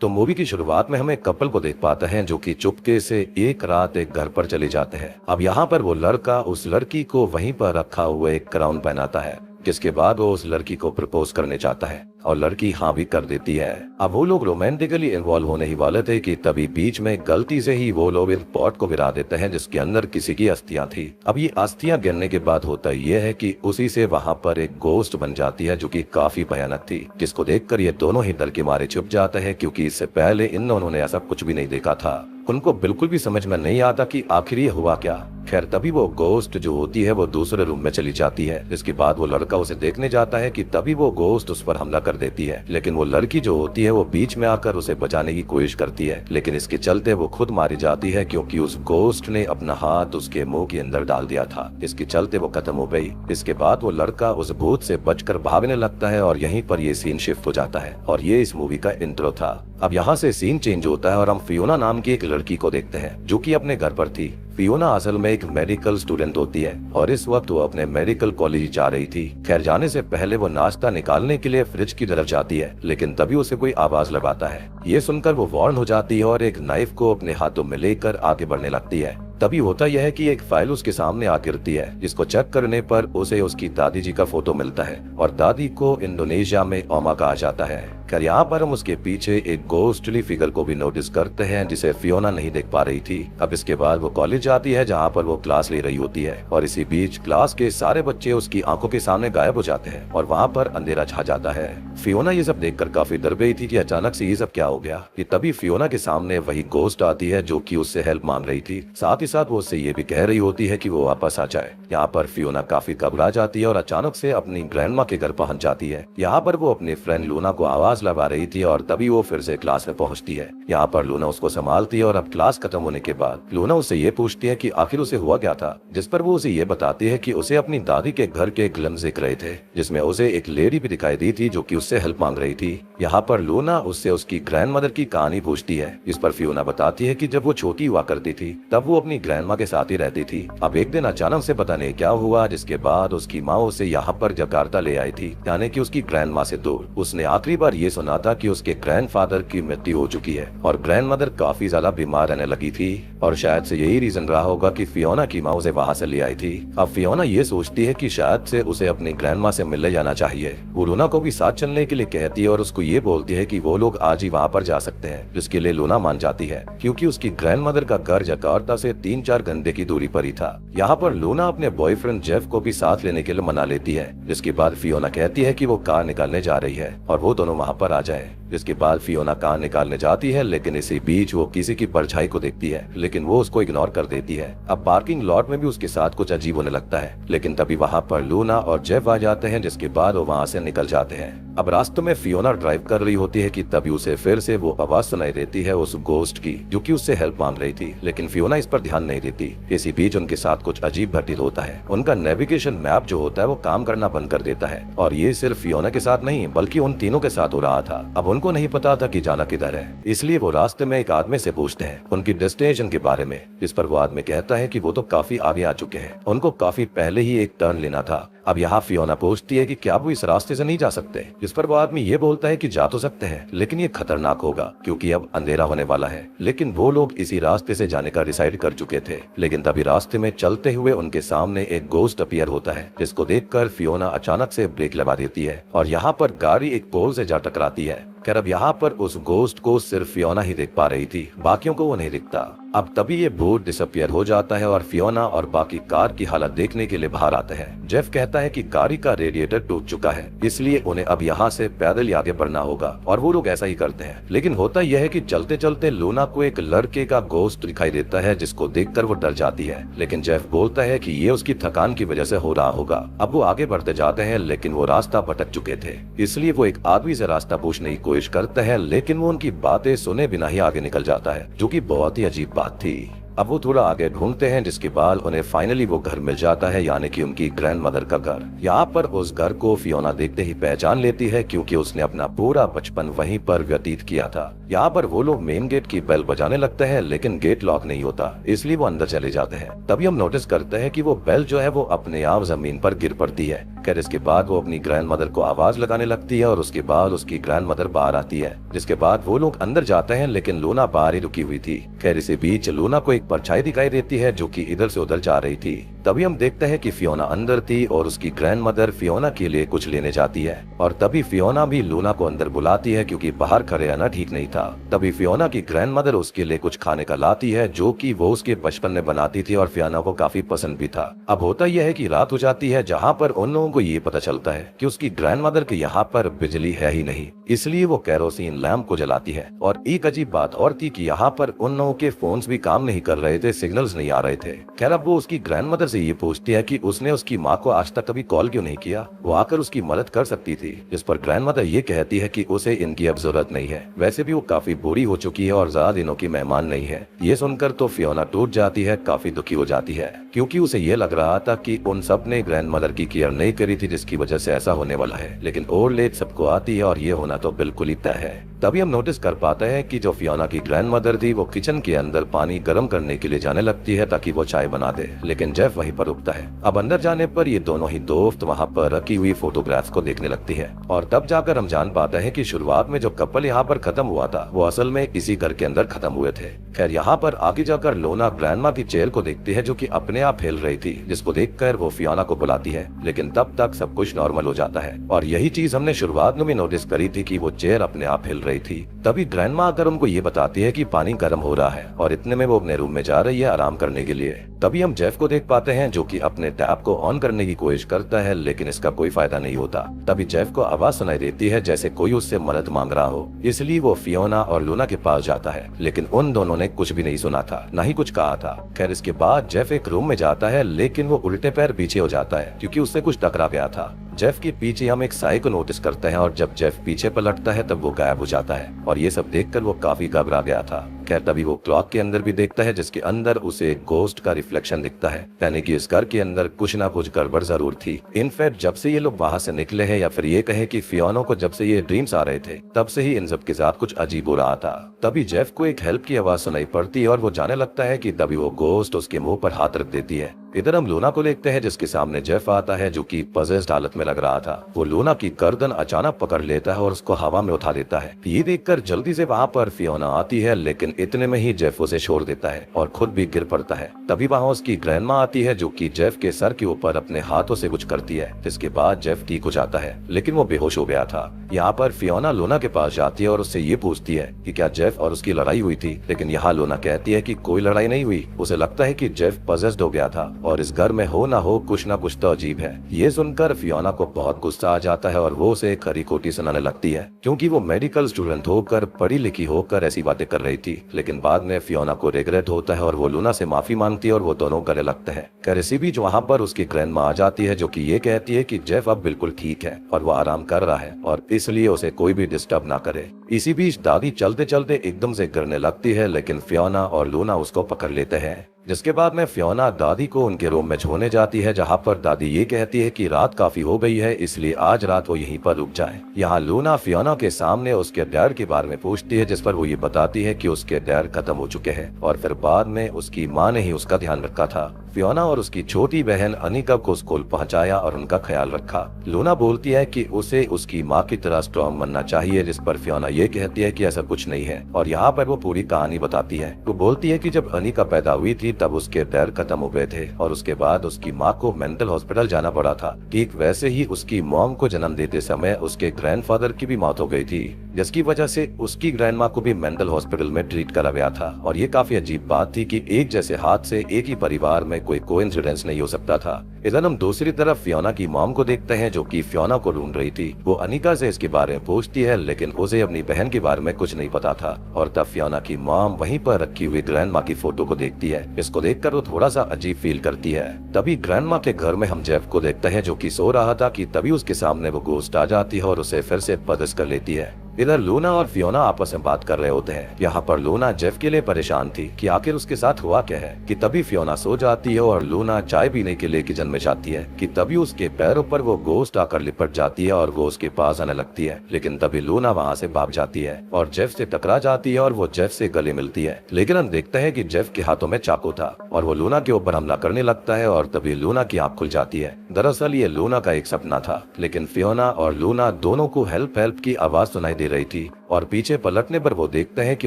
तो मूवी की शुरुआत में हम एक कपल को देख पाते हैं जो कि चुपके से एक रात एक घर पर चले जाते हैं। अब यहाँ पर वो लड़का उस लड़की को वहीं पर रखा हुआ एक क्राउन पहनाता है, जिसके बाद वो उस लड़की को प्रपोज करने चाहता है और लड़की हाँ भी कर देती है। अब वो लोग रोमांटिकली इन्वॉल्व होने ही वाले थे कि तभी बीच में गलती से ही वो लोग एक पॉट को गिरा देते हैं जिसके अंदर किसी की अस्थियां थी। अब ये अस्थियां गिरने के बाद होता ये है कि उसी से वहां पर एक गोस्ट बन जाती है जो कि काफी भयानक थी, जिसको देखकर ये दोनों ही डर के मारे छुप जाते हैं क्योंकि इससे पहले इन दोनों ने ऐसा कुछ भी नहीं देखा था। उनको बिल्कुल भी समझ में नहीं आता कि आखिर ये हुआ क्या। खैर तभी वो गोस्ट जो होती है वो दूसरे रूम में चली जाती है, जिसके बाद वो लड़का उसे देखने जाता है कि तभी वो गोस्ट उस पर हमला कर देती है। लेकिन वो लड़की जो होती है वो बीच में आकर उसे बचाने की कोशिश करती है, लेकिन इसके चलते वो खुद मारी जाती है क्योंकि उस गोस्ट ने अपना हाथ उसके मुंह के अंदर डाल दिया था। इसके चलते वो खत्म हो गई। इसके बाद वो लड़का उस भूत से बचकर भागने लगता है और यहीं पर ये सीन शिफ्ट हो जाता है और ये इस मूवी का इंट्रो था। अब यहाँ से सीन चेंज होता है और हम फियोना नाम की एक लड़की को देखते हैं जो कि अपने घर पर थी। फियोना असल में एक मेडिकल स्टूडेंट होती है और इस वक्त वो अपने मेडिकल कॉलेज जा रही थी। खैर जाने से पहले वो नाश्ता निकालने के लिए फ्रिज की तरफ जाती है, लेकिन तभी उसे कोई आवाज लगाता है। ये सुनकर वो वार्न हो जाती है और एक नाइफ को अपने हाथों में लेकर आगे बढ़ने लगती है। तभी होता यह है कि एक फाइल उसके सामने आ गिरती है, जिसको चेक करने पर उसे उसकी दादी जी का फोटो मिलता है और दादी को इंडोनेशिया में ओमा कहा जाता है। खैर यहाँ पर हम उसके पीछे एक गोस्टली फिगर को भी नोटिस करते हैं जिसे फियोना नहीं देख पा रही थी। अब इसके बाद वो कॉलेज जाती है जहाँ पर वो क्लास ले रही होती है और इसी बीच क्लास के सारे बच्चे उसकी आंखों के सामने गायब हो जाते हैं और वहाँ पर अंधेरा छा जाता है। फियोना ये सब देखकर काफी डर गई थी कि अचानक से ये सब क्या हो गया। कि तभी फियोना के सामने वही गोस्ट आती है जो कि उससे हेल्प मांग रही थी। साथ ही साथ वो उससे ये भी कह रही होती है कि वो वापस आ जाए। यहाँ पर फियोना काफी घबरा जाती है और अचानक से अपनी ग्रैंडमा के घर पहुंच जाती है। यहाँ पर वो अपने फ्रेंड लूना को आवाज लगा रही थी और तभी वो फिर से क्लास में पहुंचती है। यहाँ पर लूना उसको संभालती है और अब क्लास खत्म होने के बाद लूना उससे ये पूछती है कि आखिर उसे हुआ क्या था, जिस पर वो उसे ये बताती है कि उसे अपनी दादी के घर के ग्लिम्स दिख रहे थे जिसमें उसे एक लेडी भी दिखाई दी थी जो कि उससे हेल्प मांग रही थी। यहाँ पर लूना उससे उसकी ग्रैंड मदर की कहानी पूछती है, जिस पर फियोना बताती है कि जब वो छोटी हुआ करती थी तब वो अपनी ग्रैंडमा के साथ ही रहती थी। अब एक दिन अचानक से पता नहीं क्या हुआ जिसके बाद उसकी माँ उसे यहाँ पर जकार्ता ले आई थी, यानी कि उसकी ग्रैंडमा से दूर। उसने आखिरी बार ये सुना था कि उसके ग्रैंडफादर की मृत्यु हो चुकी है और ग्रैंड मदर काफी ज्यादा बीमार रहने लगी थी और शायद से यही रीजन रहा होगा कि फियोना की माँ उसे वहाँ से ले आई थी। अब फियोना ये सोचती है कि शायद से उसे अपनी ग्रैंडमा से मिलने जाना चाहिए। वो लूना को भी साथ चलने के लिए कहती है और उसको ये बोलती है कि वो लोग आज ही वहाँ पर जा सकते हैं, जिसके लिए लूना मान जाती है क्योंकि उसकी ग्रैंड मदर का घर जकार्ता से 3-4 घंटे की दूरी पर ही था। यहाँ पर लूना अपने बॉयफ्रेंड जेफ को भी साथ लेने के लिए मना लेती है, जिसके बाद फियोना कहती है कि वो कार निकालने जा रही है और वो दोनों वहाँ पर आ जाए। जिसके बाद फियोना कार निकालने जाती है, लेकिन इसी बीच वो किसी की परछाई को देखती है, लेकिन वो उसको इग्नोर कर देती है। अब पार्किंग लॉट में भी उसके साथ कुछ अजीब होने लगता है, लेकिन तभी वहाँ पर लूना और जेफ आ जाते हैं, जिसके बाद वो वहाँ से निकल जाते हैं। अब रास्ते में फियोना ड्राइव कर रही होती है कि तभी उसे फिर से वो आवाज सुनाई देती है उस गोस्ट की जो कि उससे हेल्प मांग रही थी, लेकिन फियोना इस पर ध्यान नहीं देती। इसी बीच उनके साथ कुछ अजीब घटित होता है। उनका नेविगेशन मैप जो होता है वो काम करना बंद कर देता है और ये सिर्फ फियोना के साथ नहीं बल्कि उन तीनों के साथ हो रहा था। अब उनको नहीं पता था कि जाना किधर है, इसलिए वो रास्ते में एक आदमी से पूछते हैं उनकी डेस्टिनेशन के बारे में, जिस पर वो आदमी कहता है कि वो तो काफी आगे आ चुके हैं, उनको काफी पहले ही एक टर्न लेना था। अब यहाँ फियोना पूछती है कि क्या वो इस रास्ते से नहीं जा सकते, जिस पर वो आदमी ये बोलता है कि जा तो सकते हैं लेकिन ये खतरनाक होगा क्योंकि अब अंधेरा होने वाला है। लेकिन वो लोग इसी रास्ते से जाने का डिसाइड कर चुके थे। लेकिन तभी रास्ते में चलते हुए उनके सामने एक गोस्ट अपीयर होता है, जिसको देखकर फियोना अचानक से ब्रेक लगा देती है और यहाँ पर गाड़ी एक पोल से जा टकराती है। खैर अब यहाँ पर उस गोस्ट को सिर्फ फियोना ही देख पा रही थी, बाकियों को वो नहीं दिखता। अब तभी ये भूत डिसअपियर हो जाता है और फियोना और बाकी कार की हालत देखने के लिए बाहर आते हैं। जेफ कहता है कि गाड़ी का रेडिएटर टूट चुका है, इसलिए उन्हें अब यहाँ से पैदल ही आगे बढ़ना होगा और वो लोग ऐसा ही करते हैं। लेकिन होता यह है कि चलते चलते लूना को एक लड़के का गोस्ट दिखाई देता है, जिसको देखकर वो डर जाती है। लेकिन जेफ बोलता है कि ये उसकी थकान की वजह से हो रहा होगा। अब वो आगे बढ़ते जाते हैं, लेकिन वो रास्ता भटक चुके थे, इसलिए वो एक आदमी से रास्ता पूछने की कोशिश करते हैं, लेकिन वो उनकी बातें सुने बिना ही आगे निकल जाता है, जो कि बहुत ही अजीब बात थी। अब वो थोड़ा आगे ढूंढते हैं, जिसके बाद उन्हें फाइनली वो घर मिल जाता है, यानी कि उनकी ग्रैंड मदर का घर। यहाँ पर उस घर को फियोना देखते ही पहचान लेती है क्योंकि उसने अपना पूरा बचपन वहीं पर व्यतीत किया था। यहाँ पर वो लोग मेन गेट की बेल बजाने लगते हैं, लेकिन गेट लॉक नहीं होता, इसलिए वो अंदर चले जाते हैं। तभी हम नोटिस करते हैं कि वो बेल जो है वो अपने आप जमीन पर गिर पड़ती है। खैर इसके बाद वो अपनी ग्रैंड मदर को आवाज लगाने लगती है और उसके बाद उसकी ग्रैंड मदर बाहर आती है, जिसके बाद वो लोग अंदर जाते हैं लेकिन लूना बाहर ही रुकी हुई थी। खैर इसी बीच लूना को एक परछाई दिखाई देती है जो कि इधर से उधर जा रही थी। तभी हम देखते हैं कि फियोना अंदर थी और उसकी ग्रैंड मदर फियोना के लिए कुछ लेने जाती है और तभी फियोना भी लूना को अंदर बुलाती है क्योंकि बाहर खड़े रहना ठीक नहीं था। तभी फियोना की ग्रैंड मदर उसके लिए कुछ खाने का लाती है जो कि वो उसके बचपन में बनाती थी और फियोना को काफी पसंद भी था। अब होता यह है कि रात हो जाती है जहाँ पर उन लोगों को ये पता चलता है कि उसकी ग्रैंड मदर के यहाँ पर बिजली है ही नहीं, इसलिए वो केरोसिन लैंप को जलाती है। और एक अजीब बात और थी कि यहाँ पर उन लोगों के फोन्स भी काम नहीं कर रहे थे, सिग्नल्स नहीं आ रहे थे। खैर अब वो उसकी ग्रैंड मदर से ये पूछती है कि उसने उसकी माँ को आज तक कभी कॉल क्यों नहीं किया, वो आकर उसकी मदद कर सकती थी। जिस पर ग्रैंड मदर ये कहती है कि उसे इनकी अब जरूरत नहीं है, वैसे भी वो काफी बूढ़ी हो चुकी है और ज्यादा दिनों की मेहमान नहीं है। ये सुनकर तो फियोना टूट जाती है, काफी दुखी हो जाती है क्योंकि उसे ये लग रहा था कि उन सब ने ग्रैंड मदर की केयर नहीं करी थी जिसकी वजह से ऐसा होने वाला है। लेकिन ओल्ड एज सबको आती है और ये होना तो बिल्कुल ही तय है। तभी हम नोटिस कर पाते हैं कि जो फियोना की ग्रैंड मदर थी वो किचन के अंदर पानी गर्म करने के लिए जाने लगती है ताकि वो चाय बना दे, लेकिन जेफ वहीं पर रुकता है। अब अंदर जाने पर ये दोनों ही दोस्त वहाँ पर रखी हुई फोटोग्राफ्स को देखने लगती है और तब जाकर हम जान पाते हैं कि शुरुआत में जो कपल यहाँ पर खत्म हुआ था वो असल में इसी घर के अंदर खत्म हुए थे। खैर यहाँ पर आगे जाकर लोना ग्रैंडमा की चेयर को देखती है जो कि अपने आप हिल रही थी, जिसको देखकर वो फियोना को बुलाती है, लेकिन तब तक सब कुछ नॉर्मल हो जाता है। और यही चीज हमने शुरुआत में भी नोटिस करी थी कि वो चेयर अपने आप हिल रही थी। तभी ग्रैंडमा आकर उनको ये बताती है कि पानी गर्म हो रहा है और इतने में वो अपने रूम में जा रही है आराम करने के लिए। तभी हम जेफ को देख पाते हैं जो कि अपने टैप को ऑन करने की कोशिश करता है लेकिन इसका कोई फायदा नहीं होता। तभी जेफ को आवाज सुनाई देती है जैसे कोई उससे मदद मांग रहा हो, इसलिए वो फियोना और लूना के पास जाता है, लेकिन उन दोनों ने कुछ भी नहीं सुना था, न ही कुछ कहा था। खैर इसके बाद जेफ एक रूम में जाता है लेकिन वो उल्टे पैर पीछे हो जाता है क्योंकि उससे कुछ टकरा गया था। जेफ के पीछे हम एक साई को नोटिस करते हैं और जब जेफ पीछे पलटता है तब वो गायब हो जाता है और ये सब देखकर वो काफी घबरा गया था। खैर तभी वो क्लॉक के अंदर भी देखता है जिसके अंदर उसे गोस्ट का रिफ्लेक्शन दिखता है, यानी कि इस घर के अंदर कुछ ना कुछ गड़बड़ जरूर थी। इनफैक्ट जब से ये लोग वहाँ से निकले हैं या फिर ये कहे कि फियोना को जब से ये ड्रीम्स आ रहे थे तब से ही इन सब के साथ कुछ अजीब हो रहा था। तभी जेफ को एक हेल्प की आवाज सुनाई पड़ती है और वो जाने लगता है कि तभी वो गोस्ट उसके मुंह पर हाथ रख देती है। इधर हम लूना को देखते हैं जिसके सामने जेफ आता है जो कि पजेस्ड हालत में लग रहा था। वो लूना की गर्दन अचानक पकड़ लेता है और उसको हवा में उठा देता है। ये देखकर जल्दी से वहाँ पर फियोना आती है लेकिन इतने में ही जेफ उसे छोड़ देता है और खुद भी गिर पड़ता है। तभी वहाँ उसकी ग्रैंडमा आती है जो कि जेफ के सर के ऊपर अपने हाथों से कुछ करती है, जिसके बाद जेफ ठीक हो जाता है लेकिन वो बेहोश हो गया था। यहाँ पर फियोना लूना के पास जाती है और उससे ये पूछती है कि क्या जेफ और उसकी लड़ाई हुई थी, लेकिन यहाँ लूना कहती है कि कोई लड़ाई नहीं हुई। उसे लगता है कि जेफ पजेस्ड हो गया था और इस घर में हो ना कुछ तो अजीब है। ये सुनकर फियोना को बहुत गुस्सा आ जाता है और वो उसे खरी खोटी सुनाने लगती है क्योंकि वो मेडिकल स्टूडेंट होकर पढ़ी लिखी होकर ऐसी बातें कर रही थी। लेकिन बाद में फियोना को रिग्रेट होता है और वो लूना से माफी मांगती है और वो दोनों गले लगते हैं। खैर इसी बीच वहाँ पर उसकी ग्रैंडमा आ जाती है जो कि ये कहती है कि जेफ अब बिल्कुल ठीक है और वो आराम कर रहा है और इसलिए उसे कोई भी डिस्टर्ब ना करे। इसी बीच दादी चलते चलते एकदम से गिरने लगती है लेकिन फियोना और लूना उसको पकड़ लेते हैं, जिसके बाद में फियोना दादी को उनके रूम में छोड़ने जाती है जहाँ पर दादी ये कहती है कि रात काफी हो गई है इसलिए आज रात वो यहीं पर रुक जाए। यहाँ लूना फियोना के सामने उसके डैड के बारे में पूछती है जिस पर वो ये बताती है कि उसके डैड खत्म हो चुके हैं और फिर बाद में उसकी माँ ने ही उसका ध्यान रखा था। फियोना और उसकी छोटी बहन अनिका को स्कूल पहुंचाया और उनका ख्याल रखा। लूना बोलती है कि उसे उसकी माँ की तरह स्ट्रॉन्ग बनना चाहिए, जिस पर फियोना ये कहती है कि ऐसा कुछ नहीं है और यहाँ पर वो पूरी कहानी बताती है। वो बोलती है कि जब अनिका पैदा हुई थी तब उसके डैड खत्म हो गए थे और उसके बाद उसकी माँ को मेंटल हॉस्पिटल जाना पड़ा था। ठीक वैसे ही उसकी मॉम को जन्म देते समय उसके ग्रैंडफादर की भी मौत हो गई थी, जिसकी वजह से उसकी ग्रैंडमा को भी मेंटल हॉस्पिटल में ट्रीट करा गया था। और ये काफी अजीब बात थी कि एक जैसे हाथ से एक ही परिवार में कोई कोइंसिडेंस नहीं हो सकता था। इधर हम दूसरी तरफ फियोना की मॉम को देखते हैं जो कि फियोना को ढूंढ रही थी। वो अनिका से इसके बारे में पूछती है लेकिन उसे अपनी बहन के बारे में कुछ नहीं पता था और तब फियोना की मॉम वहीं पर रखी हुई ग्रैंडमा की फोटो को देखती है। इसको देखकर वो थोड़ा सा अजीब फील करती है। तभी ग्रैंडमा के घर में हम जेफ को देखते हैं जो कि सो रहा था कि तभी उसके सामने वो गोस्ट आ जाती है और उसे फिर से पदस कर लेती है। इधर लूना और फियोना आपस में बात कर रहे होते हैं। यहाँ पर लूना जेफ के लिए परेशान थी कि आखिर उसके साथ हुआ क्या है कि तभी फियोना सो जाती है और लूना चाय पीने के लिए किचन में जाती है कि तभी उसके पैरों पर वो गोश्त आकर लिपट जाती है और वो उसके पास आने लगती है। लेकिन तभी लूना वहाँ से भाग जाती है और जेफ से टकरा जाती है और वो जेफ से गले मिलती है। लेकिन हम देखते हैं कि जेफ के हाथों में चाकू था और वो लूना के ऊपर हमला करने लगता है और तभी लूना की आँख खुल जाती है। दरअसल ये लूना का एक सपना था, लेकिन फियोना और लूना दोनों को हेल्प हेल्प की आवाज सुनाई दे रही थी और पीछे पलटने पर वो देखते हैं कि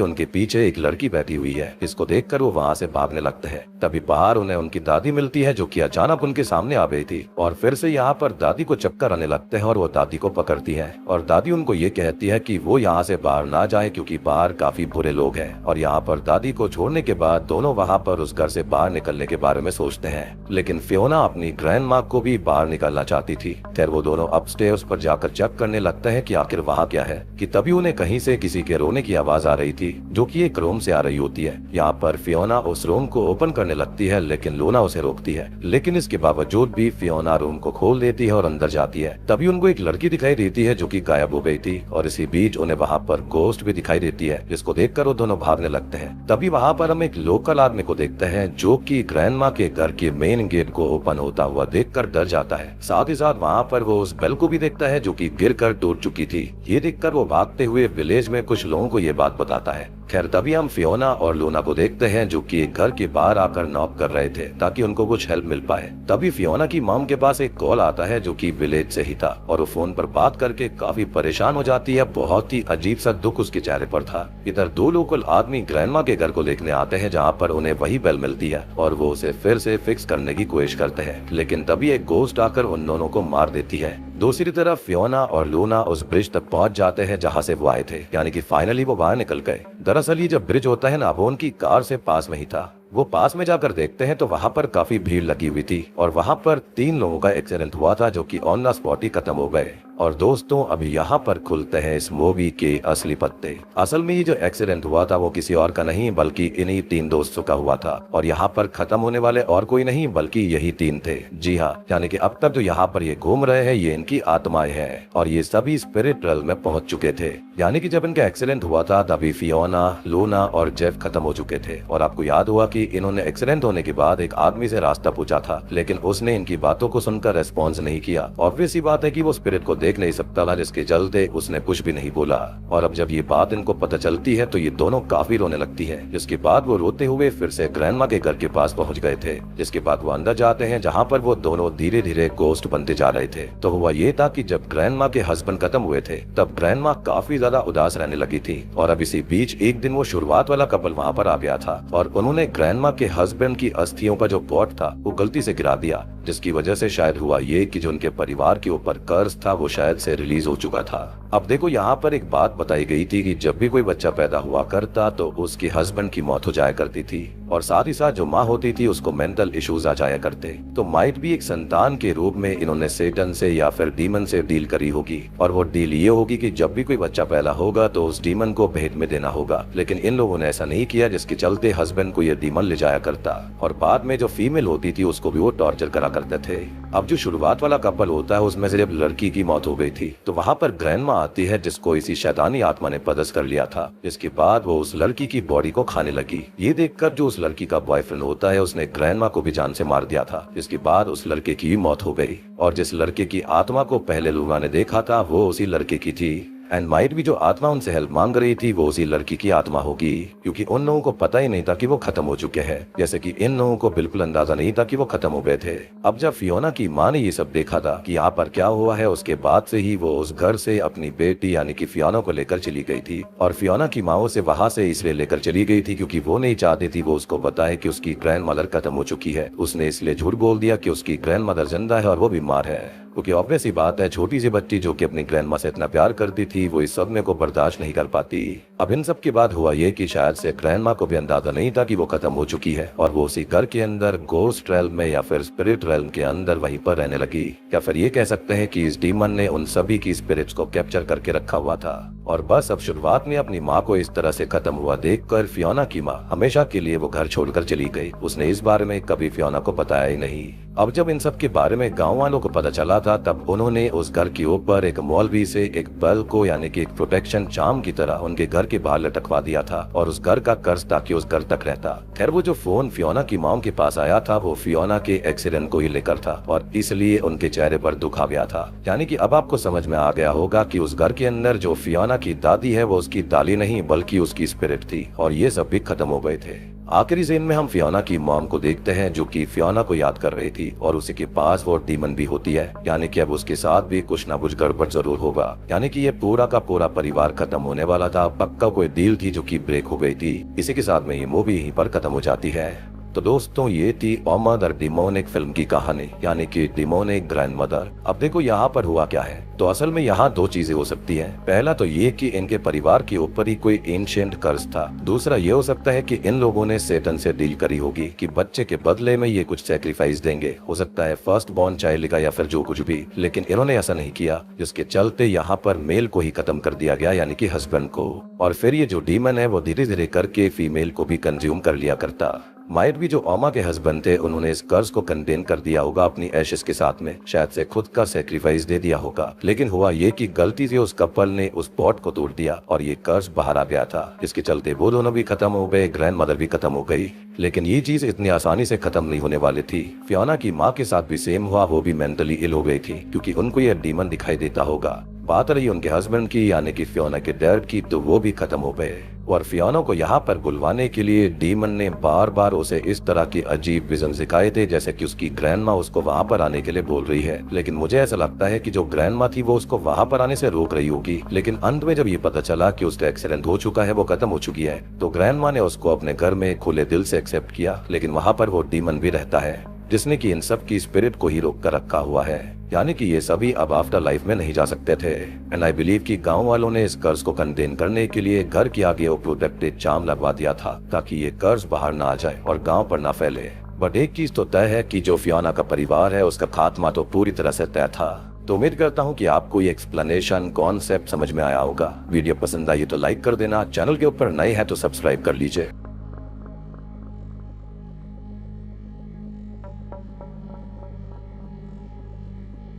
उनके पीछे एक लड़की बैठी हुई है। इसको देखकर वो वहाँ से भागने लगते हैं। तभी बाहर उन्हें उनकी दादी मिलती है जो कि अचानक उनके सामने आ गई थी और फिर से यहाँ पर दादी को चक्कर आने लगते हैं और वो दादी को पकड़ती है और दादी उनको ये कहती है कि वो यहाँ से बाहर ना जाए क्योंकि बाहर काफी बुरे लोग हैं। और यहाँ पर दादी को छोड़ने के बाद दोनों वहाँ पर उस घर से बाहर निकलने के बारे में सोचते हैं, लेकिन फियोना अपनी ग्रैंड माँ को भी बाहर निकलना चाहती थी। खैर वो दोनों अपस्टेयर्स पर जाकर चेक करने लगते हैं कि आखिर वहाँ क्या है कि तभी उन्हें कहीं से किसी के रोने की आवाज आ रही थी जो कि एक रूम से आ रही होती है। यहाँ पर फियोना उस रूम को ओपन करने लगती है, लेकिन लूना उसे रोकती है। लेकिन इसके बावजूद भी फियोना रूम को खोल देती है और अंदर जाती है। तभी उनको एक लड़की दिखाई देती है जो कि गायब हो गई थी और इसी बीच उन्हें वहाँ पर गोस्ट भी दिखाई देती है, जिसको देखकर वो दोनों भागने लगते हैं। तभी वहाँ पर हम एक लोकल आदमी को देखते हैं जो कि ग्रैंड माँ के घर के मेन गेट को ओपन होता हुआ देखकर डर जाता है। साथ ही साथ वहाँ पर वो उस बेल को भी देखता है जो कि गिरकर टूट चुकी थी। ये देखकर वो भागते हुए विलेज में कुछ लोगों को ये बात बताता है। खैर तभी हम फियोना और लूना को देखते हैं जो कि एक घर के बाहर आकर नॉक कर रहे थे ताकि उनको कुछ हेल्प मिल पाए। तभी फियोना की मॉम के पास एक कॉल आता है जो कि विलेज से ही था और वो फोन पर बात करके काफी परेशान हो जाती है। बहुत ही अजीब सा दुख उसके चेहरे पर था। इधर दो लोकल आदमी ग्रैंडमा के घर को देखने आते हैं जहाँ पर उन्हें वही बेल मिलती है और वो उसे फिर से फिक्स करने की कोशिश करते हैं, लेकिन तभी एक गोस्ट आकर उन दोनों को मार देती है। दूसरी तरफ फियोना और लूना उस ब्रिज तक पहुंच जाते हैं जहां से वो आए थे, यानी कि फाइनली वो बाहर निकल गए। दरअसल ये जब ब्रिज होता है ना, वो उनकी कार से पास में ही था। वो पास में जाकर देखते हैं तो वहाँ पर काफी भीड़ लगी हुई थी और वहाँ पर 3 लोगों का एक्सीडेंट हुआ था जो कि ऑन द स्पॉट ही खत्म हो गए। और दोस्तों अभी यहाँ पर खुलते हैं इस मूवी के असली पत्ते। असल में ये जो एक्सीडेंट हुआ था वो किसी और का नहीं बल्कि इन्हीं 3 दोस्तों का हुआ था और यहाँ पर खत्म होने वाले और कोई नहीं बल्कि यही 3 थे। जी हाँ, यानी कि अब तक जो यहाँ पर ये घूम रहे हैं ये इनकी आत्माएं हैं और ये सभी स्पिरिट रेल्म में पहुंच चुके थे। यानी कि जब इनका एक्सीडेंट हुआ था तभी फियोना, लूना और जेफ खत्म हो चुके थे और आपको याद हुआ कि इन्होंने एक्सीडेंट होने के बाद एक आदमी से रास्ता पूछा था, लेकिन उसने इनकी बातों को सुनकर रेस्पॉन्स नहीं किया। ऑब्वियस सी बात है कि वो स्पिरिट को देख नहीं सकता था, जिसके चलते उसने कुछ भी नहीं बोला। और अब जब ये बात इनको पता चलती है तो ये दोनों काफी रोने लगती है, जिसके बाद वो रोते हुए फिर से ग्रैंडमा के घर के पास पहुंच गए थे। जिसके बाद वो अंदर जाते हैं जहाँ पर वो दोनों धीरे धीरे गोस्ट बनते जा रहे थे। तो हुआ ये था कि जब ग्रैंडमा के हस्बैंड खत्म हुए थे तब ग्रैंडमा काफी ज्यादा उदास रहने लगी थी और अब इसी बीच एक दिन वो शुरुआत वाला कपल वहाँ पर आ गया था और उन्होंने ग्रैंडमा के हस्बैंड की अस्थियों का जो पॉट था वो गलती से गिरा दिया, जिसकी वजह से शायद हुआ ये कि जो उनके परिवार के ऊपर कर्ज था वो शायद से रिलीज हो चुका था। अब देखो यहाँ पर एक बात बताई गई थी कि जब भी कोई बच्चा पैदा हुआ करता तो उसके हस्बैंड की मौत हो जाया करती थी और साथ ही साथ जो माँ होती थी उसको मेंटल इश्यूज आ जाया करते। तो माइट भी एक संतान के रूप में इन्होंने सेटन से या फिर डीमन से डील करी होगी और वो डील ये होगी कि जब भी कोई बच्चा पैदा होगा तो उस डीमन को भेंट में देना होगा। लेकिन इन लोगों ने ऐसा नहीं किया, जिसके चलते हस्बैंड को ये डीमन ले जाया करता और बाद में जो फीमेल होती थी उसको भी वो टॉर्चर करा करते थे। अब जो शुरुआत वाला कपल होता है उसमें से जब लड़की की मौत हो गई थी तो वहाँ पर ग्रैंडमा आती है जिसको इसी शैतानी आत्मा ने पदस कर लिया था। जिसके बाद वो उस लड़की की बॉडी को खाने लगी। ये देखकर जो उस लड़की का बॉयफ्रेंड होता है उसने ग्रैंडमा को भी जान से मार दिया था। जिसके बाद उस लड़के की मौत हो गई और जिस लड़के की आत्मा को पहले लूना ने देखा था वो उसी लड़के की थी। एंड माइट भी जो आत्मा उनसे हेल्प मांग रही थी वो उसी लड़की की आत्मा होगी, क्योंकि उन लोगों को पता ही नहीं था कि वो खत्म हो चुके हैं, जैसे कि इन लोगों को बिल्कुल अंदाजा नहीं था कि वो खत्म हो गए थे। अब जब फियोना की माँ ने ये सब देखा था कि यहाँ पर क्या हुआ है, उसके बाद से ही वो उस घर से अपनी बेटी यानी कि फियोना को लेकर चली गई थी और फियोना की माँ उसे वहाँ से इसलिए लेकर चली गई थी क्योंकि वो नहीं चाहती थी वो उसको बताए कि उसकी ग्रैंड मदर खत्म हो चुकी है। उसने इसलिए झूठ बोल दिया कि उसकी ग्रैंड मदर जिंदा है और वो बीमार है, क्योंकि ऑब्वियस ही बात है छोटी सी बच्ची जो कि अपनी ग्रैंडमा से इतना प्यार करती थी वो इस सदमे को बर्दाश्त नहीं कर पाती। अब इन सब के बाद हुआ ये कि शायद से ग्रैंडमा को भी अंदाजा नहीं था कि वो खत्म हो चुकी है और वो उसी घर के अंदर गोस्ट रेल्म में या फिर स्पिरिट रेल्म के अंदर वहीं पर रहने लगी। या फिर ये कह सकते हैं कि इस डीमन ने उन सभी की स्पिरिट्स को कैप्चर करके रखा हुआ था। और बस अब शुरुआत में अपनी माँ को इस तरह से खत्म हुआ देखकर फियोना की माँ हमेशा के लिए वो घर छोड़कर चली गई। उसने इस बारे में कभी फियोना को बताया ही नहीं। अब जब इन सब के बारे में गाँव वालों को पता चला था तब उन्होंने उस घर के ऊपर एक मौलवी से एक बेल को यानी कि एक प्रोटेक्शन चार्म की तरह उनके घर के बाहर लटकवा दिया था और उस घर का कर्ज ताकि उस घर तक रहता। खैर वो जो फोन फियोना की मॉम के पास आया था वो फियोना के एक्सीडेंट को ही लेकर था और इसलिए उनके चेहरे पर दुख आ गया था। यानी कि अब आपको समझ में आ गया होगा कि उस घर के अंदर जो फियोना की दादी है वो उसकी दाली नहीं बल्कि उसकी स्पिरिट थी और ये सब भी खत्म हो गए थे। आखिरी सीन में हम फियोना की मॉम को देखते हैं जो कि फियोना को याद कर रही थी और उसी के पास वो डीमन भी होती है, यानी कि अब उसके साथ भी कुछ ना कुछ गड़बड़ जरूर होगा। यानी कि ये पूरा का पूरा परिवार खत्म होने वाला था। पक्का कोई डील थी जो कि ब्रेक हो गई थी। इसी के साथ में ये मूवी यहीं पर खत्म हो जाती है। तो दोस्तों ये थी ओमा द डिमोनिक फिल्म की कहानी, यानी कि डिमोनिक ग्रैंडमदर। अब देखो यहाँ पर हुआ क्या है। तो असल में यहाँ दो चीजें हो सकती हैं। पहला तो ये कि इनके परिवार के ऊपर ही कोई एंशिएंट कर्ज था। दूसरा ये हो सकता है कि इन लोगों ने सेटन से डील करी होगी कि बच्चे के बदले में ये कुछ सैक्रिफाइस देंगे। हो सकता है फर्स्ट बॉर्न चाइल्ड का या फिर जो कुछ भी, लेकिन इन्होंने ऐसा नहीं किया, जिसके चलते यहाँ पर मेल को ही खत्म कर दिया गया, यानी कि हस्बैंड को। और फिर ये जो डीमन है वो धीरे धीरे करके फीमेल को भी कंज्यूम कर लिया करता। माइट भी जो ओमा के हस्बैंड थे उन्होंने इस कर्ज को कंटेन कर दिया होगा अपनी एशेस के साथ में, शायद से खुद का सेक्रीफाइस दे दिया होगा। लेकिन हुआ ये कि गलती से उस कपल ने उस पॉट को तोड़ दिया और ये कर्ज बाहर आ गया था, जिसके चलते वो दोनों भी खत्म हो गए, ग्रैंड मदर भी खत्म हो गई। लेकिन ये चीज इतनी आसानी से खत्म नहीं होने वाली थी। फियोना की माँ के साथ भी सेम हुआ, वो भी मेंटली इल हो गई थी क्योंकि उनको ये डीमन दिखाई देता होगा। बात रही उनके हस्बैंड की यानी कि फियोना के डैड की, तो वो भी खत्म हो गए। और फियोना को यहाँ पर बुलवाने के लिए डीमन ने बार बार उसे इस तरह की अजीब विजन दिखाए थे जैसे कि उसकी ग्रैंडमा उसको वहाँ पर आने के लिए बोल रही है। लेकिन मुझे ऐसा लगता है कि जो ग्रैंडमा थी वो उसको वहाँ पर आने से रोक रही होगी। लेकिन अंत में जब ये पता चला कि उसका एक्सीडेंट हो चुका है, वो खत्म हो चुकी है, तो ग्रैंडमा ने उसको अपने घर में खुले दिल से एक्सेप्ट किया। लेकिन वहाँ पर वो डीमन भी रहता है जिसने कि इन सब की स्पिरिट को ही रोक कर रखा हुआ है, यानी कि ये सभी अब आफ्टर लाइफ में नहीं जा सकते थे। एंड आई बिलीव कि गांव वालों ने इस कर्ज को कंटेन करने के लिए घर के आगे वो प्रोटेक्टेड चार्म लगवा दिया था ताकि ये कर्ज बाहर ना आ जाए और गांव पर ना फैले। बट एक चीज तो तय है कि जो फियोना का परिवार है उसका खात्मा तो पूरी तरह से तय था। तो उम्मीद करता हूँ कि आपको ये एक्सप्लेनेशन कॉन्सेप्ट समझ में आया होगा। वीडियो पसंद आई तो लाइक कर देना, चैनल के ऊपर नए हैं तो सब्सक्राइब कर लीजिए।